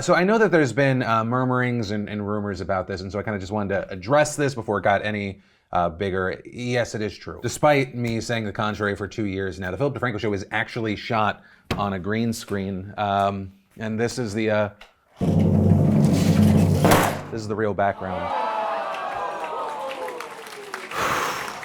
So I know that there's been murmurings and rumors about this, and so I kind of just wanted to address this before it got any bigger. Yes, it is true. Despite me saying the contrary for 2 years now, the Philip DeFranco show is actually shot on a green screen, and this is the real background.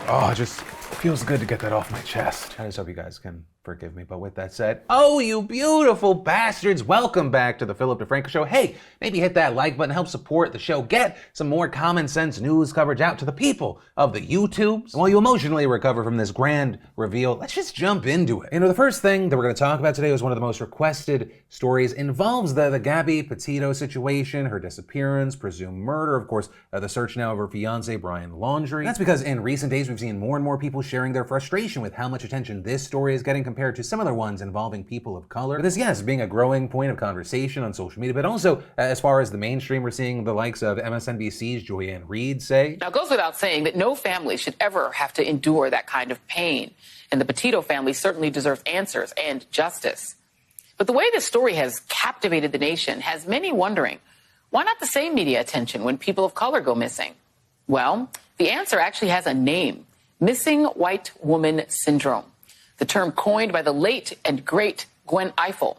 Oh, it just feels good to get that off my chest. I just hope you guys can forgive me, but with that said, oh, you beautiful bastards, welcome back to the Philip DeFranco Show. Hey, maybe hit that like button, help support the show, get some more common sense news coverage out to the people of the YouTubes. And while you emotionally recover from this grand reveal, let's just jump into it. You know, the first thing that we're gonna talk about today was one of the most requested stories, involves the Gabby Petito situation, her disappearance, presumed murder, of course, the search now of her fiance, Brian Laundrie. That's because in recent days, we've seen more and more people sharing their frustration with how much attention this story is getting compared to similar ones involving people of color. With this, yes, being a growing point of conversation on social media, but also as far as the mainstream, we're seeing the likes of MSNBC's Reid say. Now, it goes without saying that no family should ever have to endure that kind of pain, and the Petito family certainly deserves answers and justice. But the way this story has captivated the nation has many wondering, why not the same media attention when people of color go missing? Well, the answer actually has a name: missing white woman syndrome. The term coined by the late and great Gwen Ifill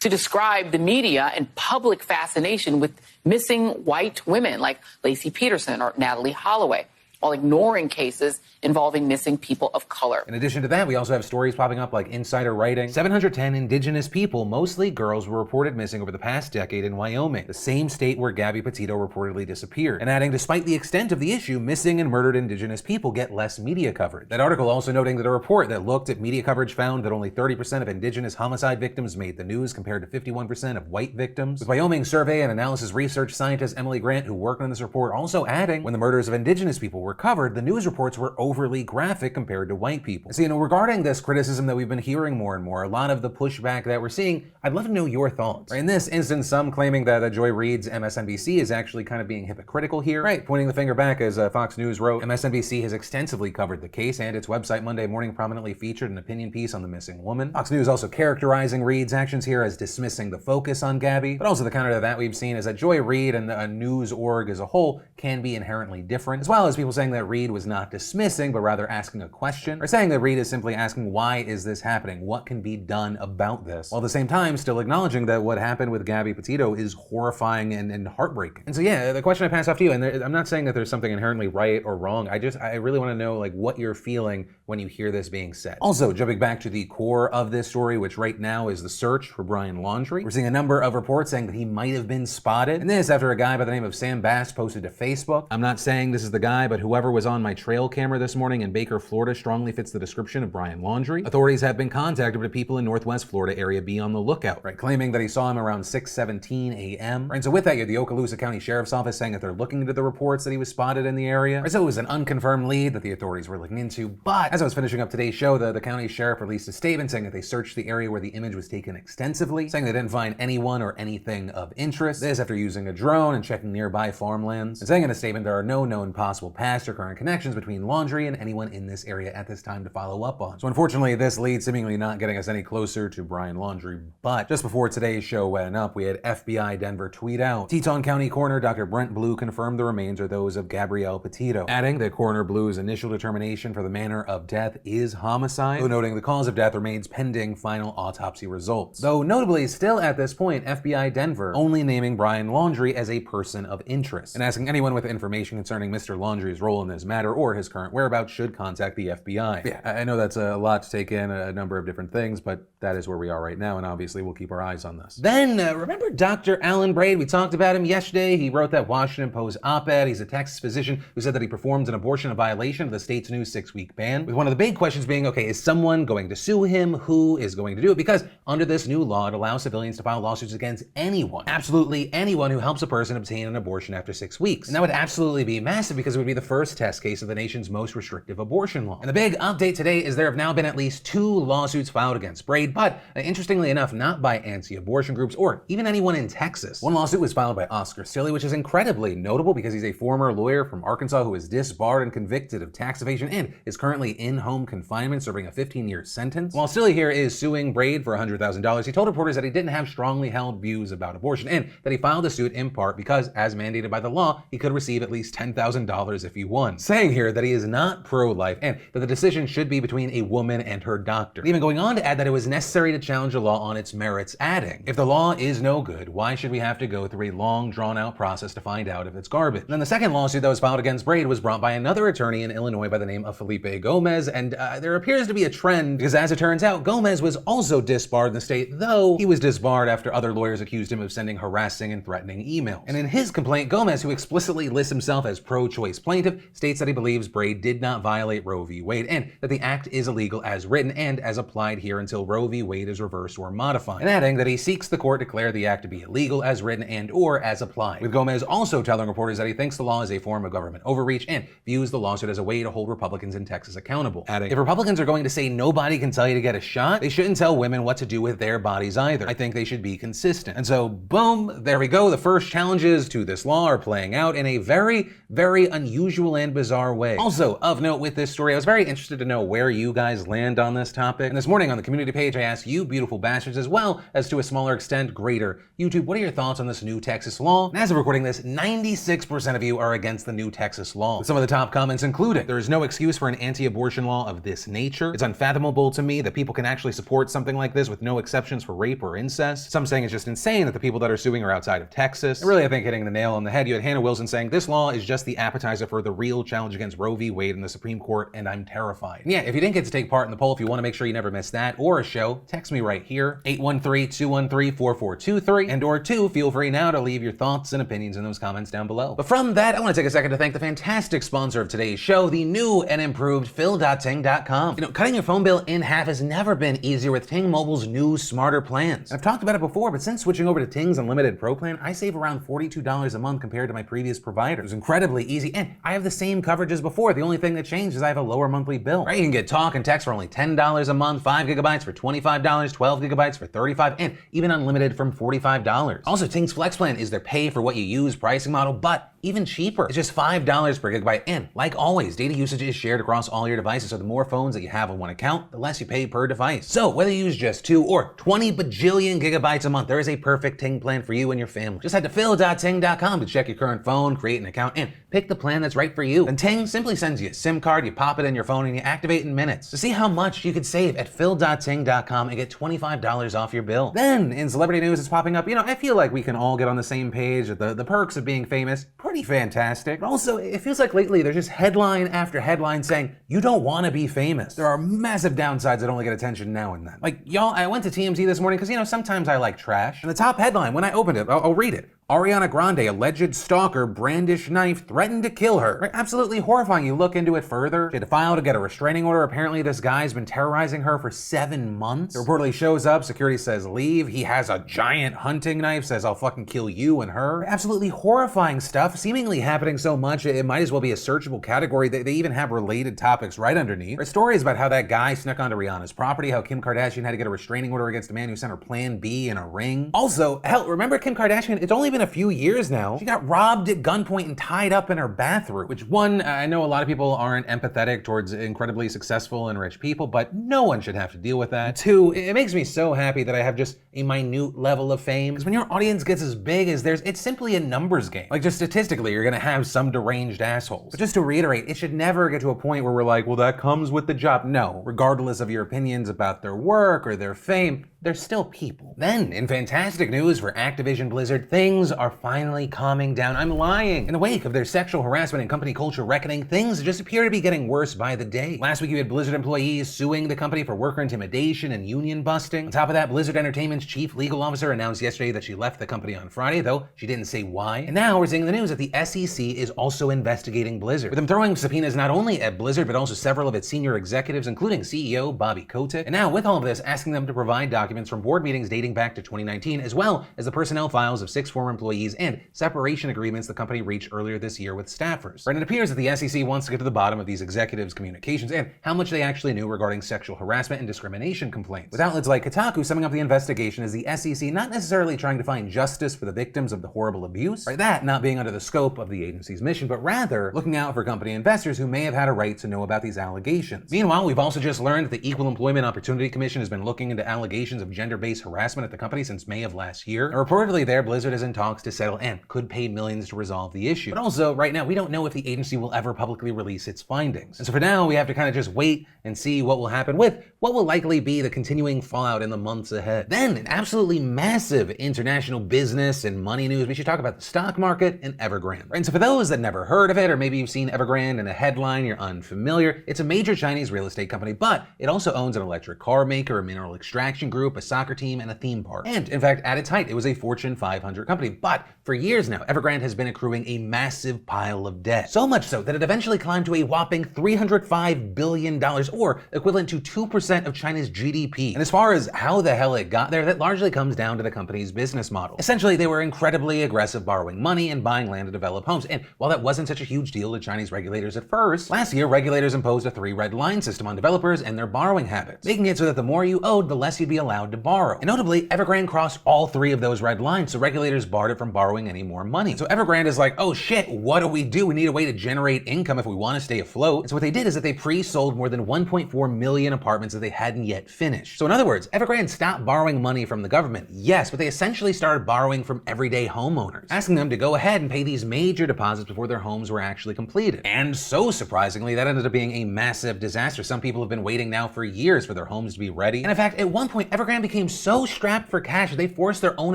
to describe the media and public fascination with missing white women like Laci Peterson or Natalie Holloway, while ignoring cases involving missing people of color. In addition to that, we also have stories popping up like insider writing. 710 indigenous people, mostly girls, were reported missing over the past decade in Wyoming, the same state where Gabby Petito reportedly disappeared. And adding, despite the extent of the issue, missing and murdered indigenous people get less media coverage. That article also noting that a report that looked at media coverage found that only 30% of indigenous homicide victims made the news compared to 51% of white victims. With Wyoming survey and analysis research scientist Emily Grant, who worked on this report, also adding, when the murders of indigenous people were covered, the news reports were overly graphic compared to white people. So, regarding this criticism that we've been hearing more and more, a lot of the pushback that we're seeing, I'd love to know your thoughts. In this instance, some claiming that Joy Reid's MSNBC is actually kind of being hypocritical here. Right, pointing the finger back, as Fox News wrote, MSNBC has extensively covered the case, and its website Monday morning prominently featured an opinion piece on the missing woman. Fox News also characterizing Reid's actions here as dismissing the focus on Gabby, but also the counter to that we've seen is that Joy Reid and the news org as a whole can be inherently different, as well as people saying that Reid was not dismissing, but rather asking a question, or saying that Reid is simply asking, why is this happening? What can be done about this? While at the same time, still acknowledging that what happened with Gabby Petito is horrifying and heartbreaking. And so yeah, the question I pass off to you, and I'm not saying that there's something inherently right or wrong, I really want to know like what you're feeling when you hear this being said. Also, jumping back to the core of this story, which right now is the search for Brian Laundrie, we're seeing a number of reports saying that he might have been spotted, and this after a guy by the name of Sam Bass posted to Facebook. I'm not saying this is the guy, but whoever was on my trail camera this morning in Baker, Florida strongly fits the description of Brian Laundrie. Authorities have been contacted, but people in Northwest Florida area be on the lookout, right? Claiming that he saw him around 6:17 a.m. Right, and so with that, you have the Okaloosa County Sheriff's Office saying that they're looking into the reports that he was spotted in the area. Right, so it was an unconfirmed lead that the authorities were looking into, but as I was finishing up today's show, the county sheriff released a statement saying that they searched the area where the image was taken extensively, saying they didn't find anyone or anything of interest. This after using a drone and checking nearby farmlands, and saying in a statement there are no known possible past or current connections between Laundrie and anyone in this area at this time to follow up on. So unfortunately, this lead seemingly not getting us any closer to Brian Laundrie, but just before today's show went up, we had FBI Denver tweet out, Teton County Coroner Dr. Brent Blue confirmed the remains are those of Gabrielle Petito, adding that Coroner Blue's initial determination for the manner of death is homicide, though noting the cause of death remains pending final autopsy results. Though notably, still at this point, FBI Denver only naming Brian Laundrie as a person of interest, and asking anyone with information concerning Mr. Laundrie's role in this matter or his current whereabouts should contact the FBI. Yeah, I know that's a lot to take in, a number of different things, but that is where we are right now, and obviously we'll keep our eyes on this. Then, remember Dr. Alan Braid? We talked about him yesterday. He wrote that Washington Post op-ed. He's a Texas physician who said that he performed an abortion in violation of the state's new 6-week ban, with one of the big questions being, okay, is someone going to sue him? Who is going to do it? Because under this new law, it allows civilians to file lawsuits against anyone, absolutely anyone who helps a person obtain an abortion after 6 weeks. And that would absolutely be massive because it would be the first first test case of the nation's most restrictive abortion law. And the big update today is there have now been at least 2 lawsuits filed against Reid, but interestingly enough, not by anti-abortion groups or even anyone in Texas. One lawsuit was filed by Oscar Stilley, which is incredibly notable because he's a former lawyer from Arkansas who was disbarred and convicted of tax evasion and is currently in home confinement serving a 15-year sentence. While Stilley here is suing Reid for $100,000, he told reporters that he didn't have strongly held views about abortion and that he filed the suit in part because, as mandated by the law, he could receive at least $10,000 if he won. Saying here that he is not pro-life and that the decision should be between a woman and her doctor. Even going on to add that it was necessary to challenge the law on its merits, adding, if the law is no good, why should we have to go through a long, drawn-out process to find out if it's garbage? And then the second lawsuit that was filed against Reid was brought by another attorney in Illinois by the name of Felipe Gomez, and there appears to be a trend because, as it turns out, Gomez was also disbarred in the state, though he was disbarred after other lawyers accused him of sending harassing and threatening emails. And in his complaint, Gomez, who explicitly lists himself as pro-choice plaintiff, states that he believes Reid did not violate Roe v. Wade and that the act is illegal as written and as applied here until Roe v. Wade is reversed or modified, and adding that he seeks the court to declare the act to be illegal as written and or as applied, with Gomez also telling reporters that he thinks the law is a form of government overreach and views the lawsuit as a way to hold Republicans in Texas accountable, adding, if Republicans are going to say nobody can tell you to get a shot, they shouldn't tell women what to do with their bodies either. I think they should be consistent. And so, boom, there we go. The first challenges to this law are playing out in a very, very unusual and bizarre way. Also, of note with this story, I was very interested to know where you guys land on this topic. And this morning on the community page, I asked you, beautiful bastards, as well as to a smaller extent, greater YouTube, what are your thoughts on this new Texas law? And as of recording this, 96% of you are against the new Texas law. With some of the top comments including, there is no excuse for an anti-abortion law of this nature. It's unfathomable to me that people can actually support something like this with no exceptions for rape or incest. Some saying it's just insane that the people that are suing are outside of Texas. And really, I think hitting the nail on the head, you had Hannah Wilson saying, this law is just the appetizer for the real challenge against Roe v. Wade in the Supreme Court, and I'm terrified. And yeah, if you didn't get to take part in the poll, if you want to make sure you never miss that or a show, text me right here, 813-213-4423, and or 2, feel free now to leave your thoughts and opinions in those comments down below. But from that, I want to take a second to thank the fantastic sponsor of today's show, the new and improved Phil.Ting.com. You know, cutting your phone bill in half has never been easier with Ting Mobile's new smarter plans. I've talked about it before, but since switching over to Ting's Unlimited Pro plan, I save around $42 a month compared to my previous provider. It was incredibly easy, and I have the same coverage as before. The only thing that changed is I have a lower monthly bill. Right, you can get talk and text for only $10 a month, 5 gigabytes for $25, 12 gigabytes for $35, and even unlimited from $45. Also, Ting's Flex plan is their pay for what you use pricing model, but even cheaper. It's just $5 per gigabyte, and like always, data usage is shared across all your devices, so the more phones that you have on one account, the less you pay per device. So whether you use just 2 or 20 bajillion gigabytes a month, there is a perfect Ting plan for you and your family. Just head to phil.ting.com to check your current phone, create an account, and pick the plan that's right for you. Then Ting simply sends you a SIM card, you pop it in your phone, and you activate in minutes. To see how much you could save at phil.ting.com and get $25 off your bill. Then, in celebrity news, it's popping up, you know, I feel like we can all get on the same page that the perks of being famous, pretty fantastic. But also, it feels like lately there's just headline after headline saying, you don't want to be famous. There are massive downsides that only get attention now and then. Like, y'all, I went to TMZ this morning because, you know, sometimes I like trash. And the top headline, when I opened it, I'll read it. Ariana Grande, alleged stalker, brandish knife, threatened to kill her. Right? Absolutely horrifying. You look into it further. She had to file to get a restraining order. Apparently this guy's been terrorizing her for 7 months. It reportedly shows up, security says leave. He has a giant hunting knife, says I'll fucking kill you and her. Absolutely horrifying stuff, seemingly happening so much it might as well be a searchable category. They even have related topics right underneath. There are stories about how that guy snuck onto Rihanna's property, how Kim Kardashian had to get a restraining order against a man who sent her Plan B in a ring. Also, hell, remember Kim Kardashian? It's only been a few years now. She got robbed at gunpoint and tied up in her bathroom, which one, I know a lot of people aren't empathetic towards incredibly successful and rich people, but no one should have to deal with that. 2, it makes me so happy that I have just a minute level of fame, because when your audience gets as big as theirs, it's simply a numbers game. Like, just statistically, you're gonna have some deranged assholes. But just to reiterate, it should never get to a point where we're like, well, that comes with the job. No, regardless of your opinions about their work or their fame, they're still people. Then, in fantastic news for Activision Blizzard, things are finally calming down. I'm lying. In the wake of their sexual harassment and company culture reckoning, things just appear to be getting worse by the day. Last week, you had Blizzard employees suing the company for worker intimidation and union busting. On top of that, Blizzard Entertainment's chief legal officer announced yesterday that she left the company on Friday, though she didn't say why. And now we're seeing the news that the SEC is also investigating Blizzard, with them throwing subpoenas not only at Blizzard, but also several of its senior executives, including CEO Bobby Kotick. And now, with all of this, asking them to provide documents documents from board meetings dating back to 2019, as well as the personnel files of 6 former employees and separation agreements the company reached earlier this year with staffers. And it appears that the SEC wants to get to the bottom of these executives' communications and how much they actually knew regarding sexual harassment and discrimination complaints. With outlets like Kotaku summing up the investigation as the SEC not necessarily trying to find justice for the victims of the horrible abuse, right? That not being under the scope of the agency's mission, but rather looking out for company investors who may have had a right to know about these allegations. Meanwhile, we've also just learned that the Equal Employment Opportunity Commission has been looking into allegations of gender-based harassment at the company since May of last year. And reportedly there, Blizzard is in talks to settle and could pay millions to resolve the issue. But also, right now, we don't know if the agency will ever publicly release its findings. And so for now, we have to kind of just wait and see what will happen with what will likely be the continuing fallout in the months ahead. Then, in absolutely massive international business and money news, we should talk about the stock market and Evergrande. Right? And so for those that never heard of it, or maybe you've seen Evergrande in a headline, you're unfamiliar, it's a major Chinese real estate company, but it also owns an electric car maker, a mineral extraction group, a soccer team, and a theme park. And in fact, at its height, it was a Fortune 500 company. But for years now, Evergrande has been accruing a massive pile of debt. So much so that it eventually climbed to a whopping $305 billion, or equivalent to 2% of China's GDP. And as far as how the hell it got there, that largely comes down to the company's business model. Essentially, they were incredibly aggressive borrowing money and buying land to develop homes. And while that wasn't such a huge deal to Chinese regulators at first, last year, regulators imposed a 3 red line system on developers and their borrowing habits, making it so that the more you owed, the less you'd be allowed to borrow. And notably, Evergrande crossed all 3 of those red lines, so regulators barred it from borrowing any more money. So Evergrande is like, oh shit, what do? We need a way to generate income if we want to stay afloat. And so what they did is that they pre-sold more than 1.4 million apartments that they hadn't yet finished. So in other words, Evergrande stopped borrowing money from the government, yes, but they essentially started borrowing from everyday homeowners, asking them to go ahead and pay these major deposits before their homes were actually completed. And so surprisingly, that ended up being a massive disaster. Some people have been waiting now for years for their homes to be ready. And in fact, at one point, Evergrande became so strapped for cash that they forced their own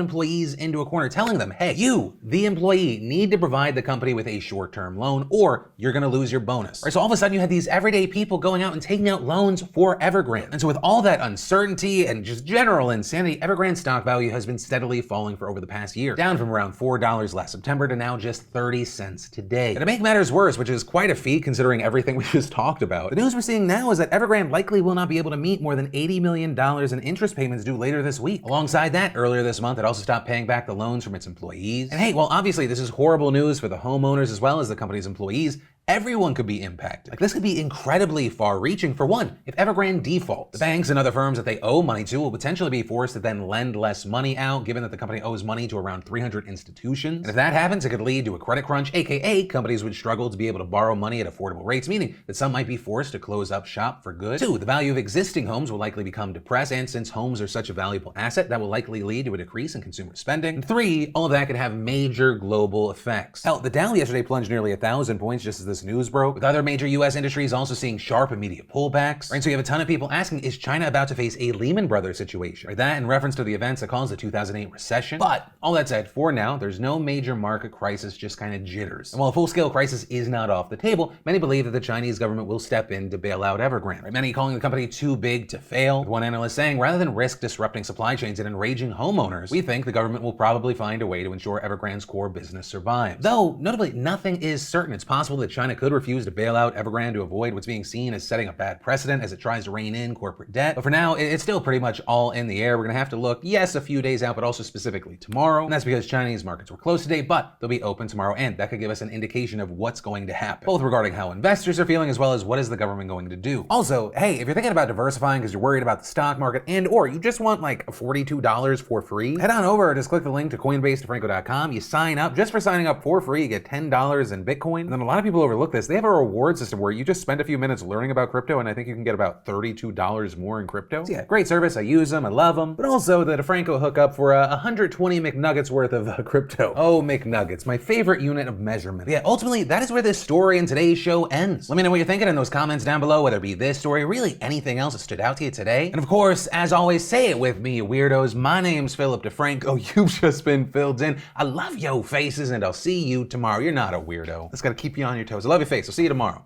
employees into a corner, telling them, hey, you, the employee, need to provide the company with a short-term loan or you're gonna lose your bonus. Right, so all of a sudden you had these everyday people going out and taking out loans for Evergrande. And so with all that uncertainty and just general insanity, Evergrande's stock value has been steadily falling for over the past year, down from around $4 last September to now just 30 cents today. And to make matters worse, which is quite a feat considering everything we just talked about, the news we're seeing now is that Evergrande likely will not be able to meet more than $80 million in interest payments due later this week. Alongside that, earlier this month, it also stopped paying back the loans from its employees. And hey, well, obviously this is horrible news for the homeowners as well as the company's employees. Everyone could be impacted. Like, this could be incredibly far-reaching. For one, if Evergrande defaults, the banks and other firms that they owe money to will potentially be forced to then lend less money out, given that the company owes money to around 300 institutions. And if that happens, it could lead to a credit crunch, aka companies would struggle to be able to borrow money at affordable rates, meaning that some might be forced to close up shop for good. 2, the value of existing homes will likely become depressed, and since homes are such a valuable asset, that will likely lead to a decrease in consumer spending. And 3, all of that could have major global effects. Hell, the Dow yesterday plunged nearly 1,000 points just as this news broke, with other major US industries also seeing sharp immediate pullbacks. Right, so you have a ton of people asking, is China about to face a Lehman Brothers situation? Right, that in reference to the events that caused the 2008 recession. But all that said, for now, there's no major market crisis, just kind of jitters. And while a full-scale crisis is not off the table, many believe that the Chinese government will step in to bail out Evergrande. Right, many calling the company too big to fail, with one analyst saying, rather than risk disrupting supply chains and enraging homeowners, we think the government will probably find a way to ensure Evergrande's core business survives. Though, notably, nothing is certain. It's possible that China could refuse to bail out Evergrande to avoid what's being seen as setting a bad precedent as it tries to rein in corporate debt. But for now, it's still pretty much all in the air. We're gonna have to look, yes, a few days out, but also specifically tomorrow. And that's because Chinese markets were closed today, but they'll be open tomorrow, and that could give us an indication of what's going to happen, both regarding how investors are feeling as well as what is the government going to do. Also, hey, if you're thinking about diversifying because you're worried about the stock market and or you just want like $42 for free, head on over, just click the link to Coinbase, DeFranco.com. You sign up. Just for signing up for free, you get $10 in Bitcoin. And then a lot of people overlook this. They have a reward system where you just spend a few minutes learning about crypto, and I think you can get about $32 more in crypto. So yeah, great service. I use them. I love them. But also the DeFranco hookup for 120 McNuggets worth of crypto. Oh, McNuggets, my favorite unit of measurement. But yeah, ultimately, that is where this story in today's show ends. Let me know what you're thinking in those comments down below, whether it be this story or really anything else that stood out to you today. And of course, as always, say it with me, you weirdos. My name's Philip DeFranco. You've just been filled in. I love yo faces, and I'll see you tomorrow. You're not a weirdo. That's gotta keep you on your toes. I love your face. I'll see you tomorrow.